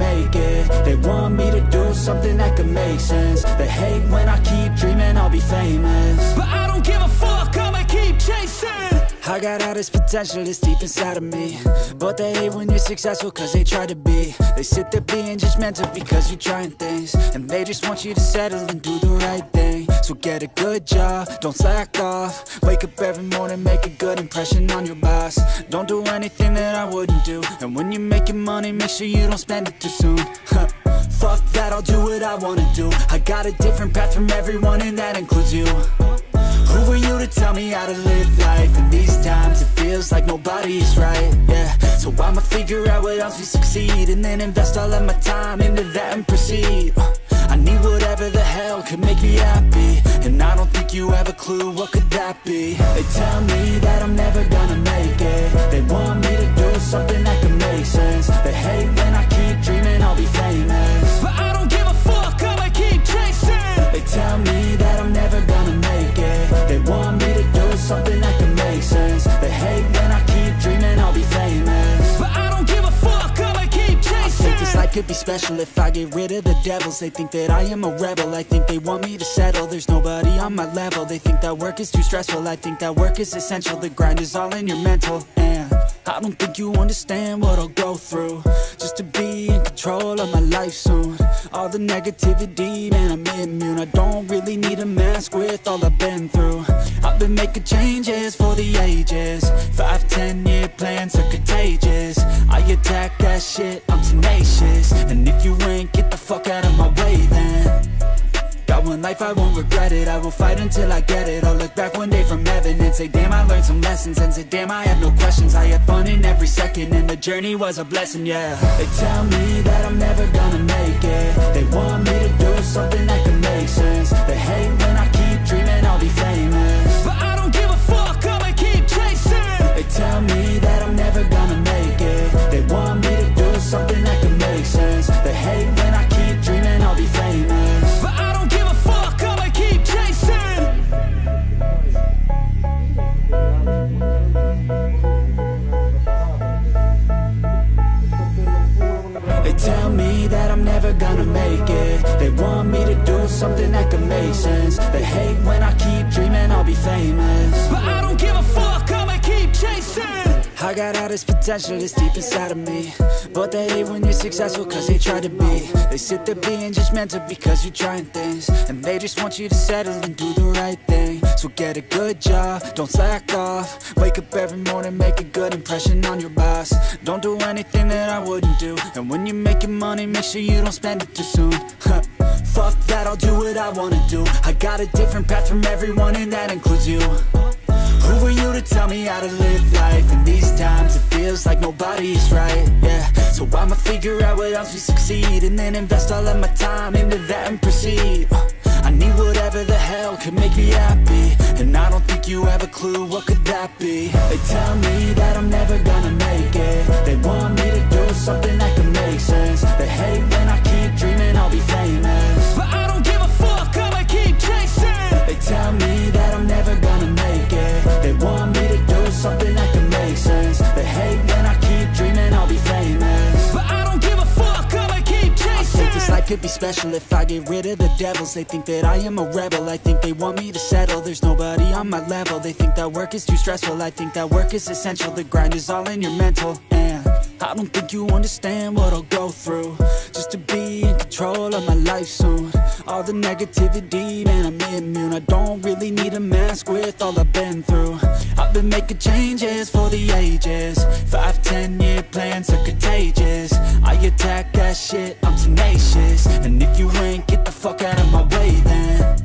make it. They want me to do something that could make sense. They hate when I keep dreaming I'll be famous, but I don't give a fuck, I'ma keep chasing. I got all this potential that's deep inside of me, but they hate when you're successful cause they try to be. They sit there being judgmental because you're trying things, and they just want you to settle and do the right thing. So get a good job, don't slack off. Wake up every morning, make a good impression on your boss. Don't do anything that I wouldn't do, and when you're making money, make sure you don't spend it too soon. Fuck that, I'll do what I wanna do. I got a different path from everyone, and that includes you. Who are you to tell me how to live life? In these times it feels like nobody's right, yeah. So I'ma figure out what else we succeed, and then invest all of my time into that and proceed. I need whatever the hell could make me happy, and I don't think you have a clue what could that be. They tell me that I'm never gonna make it. They want me to do something that can make sense. They hate when I keep dreaming I'll be famous, but I don't give a fuck, I'ma keep chasing. They tell me that I'm never gonna make it. They want me to do something that can make sense. They hate when I keep dreaming I'll be famous, but I don't give a fuck, I'ma keep chasing. I think this life could be special if I get rid of the devils. They think that I am a rebel, I think they want me to settle. There's nobody on my level, they think that work is too stressful. I think that work is essential, the grind is all in your mental. And I don't think you understand what I'll go through just to be in control of my life soon. All the negativity, man, I'm immune. I don't really need a mask with all I've been through. I've been making changes for the ages. 5, 10-year plans are contagious. I attack that shit, I'm tenacious. And if you ain't, get the fuck out of my way then. Got one life, I won't regret it. I will fight until I get it. I'll look back one day from heaven and say, damn, I learned some lessons. And say, damn, I have no questions. I had fun in every second, and the journey was a blessing, yeah. They tell me that I'm never gonna make it. They want me to do something that can make sense. They hate when I keep dreaming I'll be famous, but I don't give a fuck, I'ma keep chasing. They tell me that I'm never gonna make it. They want me to do something that can make sense. They hate when I keep dreaming I'll be famous, but I don't give a fuck, I'ma keep chasing. They tell me that I'm never gonna make it. They want me to do something that can make sense. They hate when I keep dreaming I'll be famous, but I don't give a fuck, I'ma keep chasing. I got all this potential that's deep inside of me, but they hate when you're successful cause they try to be. They sit there being judgmental because you're trying things, and they just want you to settle and do the right thing. So get a good job, don't slack off. Wake up every morning, make a good impression on your boss. Don't do anything that I wouldn't do, and when you're making money, make sure you don't spend it too soon. Fuck that, I'll do what I wanna do. I got a different path from everyone, and that includes you. Who are you to tell me how to live life? In these times it feels like nobody's right, yeah. So I'ma figure out what else we succeed, and then invest all of my time into that and proceed. I need whatever the hell could make me happy, and I don't think you have a clue what could that be. They tell me that I'm never gonna make it. They want me to do something that can make sense. They hate when I keep dreaming I'll be famous, but I don't give a fuck, I'ma keep chasing. They tell me that I'm never gonna make it. They want me to do something that can make sense. They hate when I keep dreaming I'll be famous, but I don't give a fuck, I'ma keep chasing. I think this life could be special if I get rid of the devils. They think that I am a rebel, I think they want me to settle. There's nobody on my level, they think that work is too stressful. I think that work is essential, the grind is all in your mental. And I don't think you understand what I'll go through just to be in control of my life soon. All the negativity, man, I'm immune. I don't really need a mask with all I've been through. I've been making changes for the ages. 5, 10-year plans are contagious. I attack that shit, I'm tenacious. And if you ain't, get the fuck out of my way then.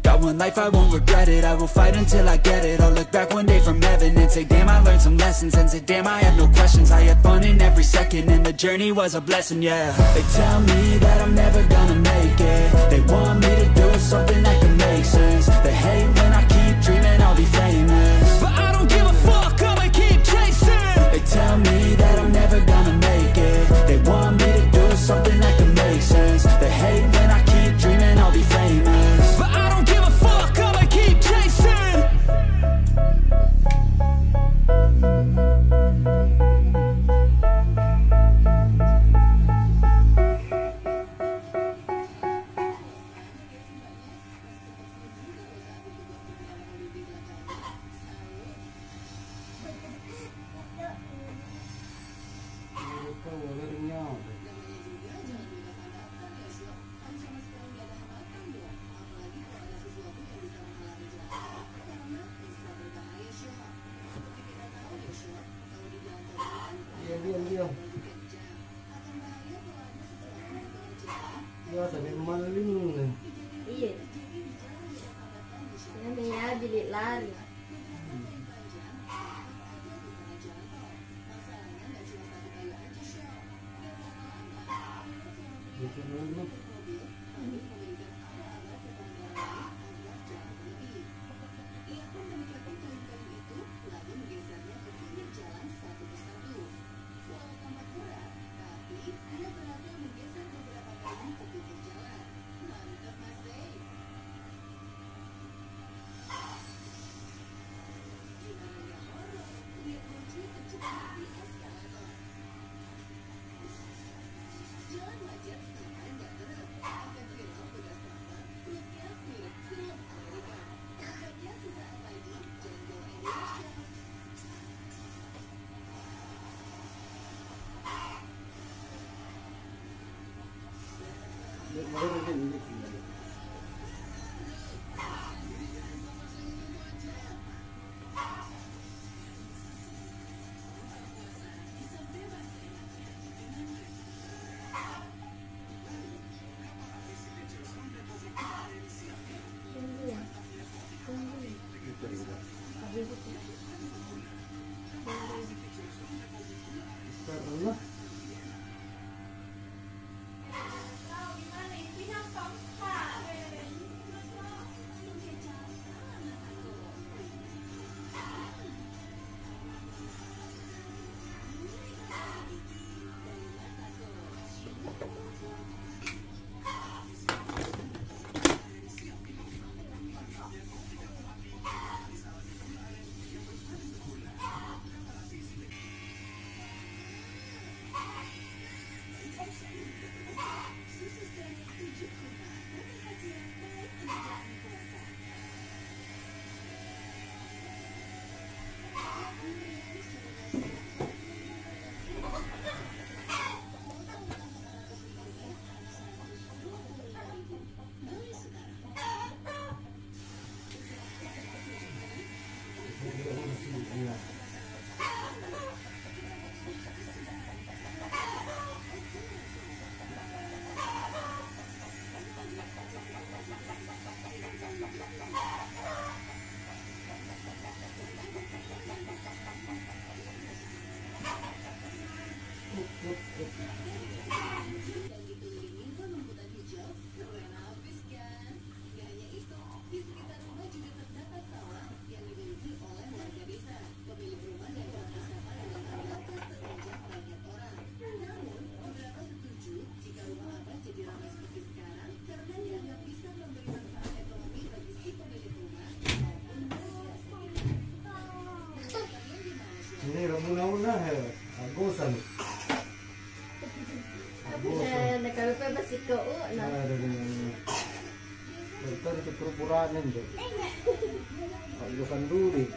Got one life, I won't regret it. I will fight until I get it. I'll look back one day from heaven and say, damn, I learned some lessons. And say, damn, I have no questions. I had fun in every second, and the journey was a blessing, yeah. They tell me that I'm never gonna make it. They want me to do something that can make sense. They hate when I keep dreaming I'll be famous, but I don't give a fuck, I'ma keep chasing. They tell me that I'm never gonna make it. They want me to do something that can make sense. They hate when I keep dreaming I'll be famous, but I don't give a fuck, I'ma keep chasing. Biasa di rumah ini. Iya. Namanya bilik lari. Karena ini ramuna-una ya, agosan. Na kami pa basiko na. Bentar itu perpuranan tuh. Agosan dulu.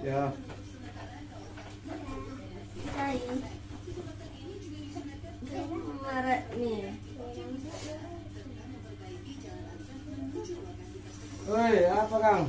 Ya. Hai. Maret nih. Oi, apa Kang?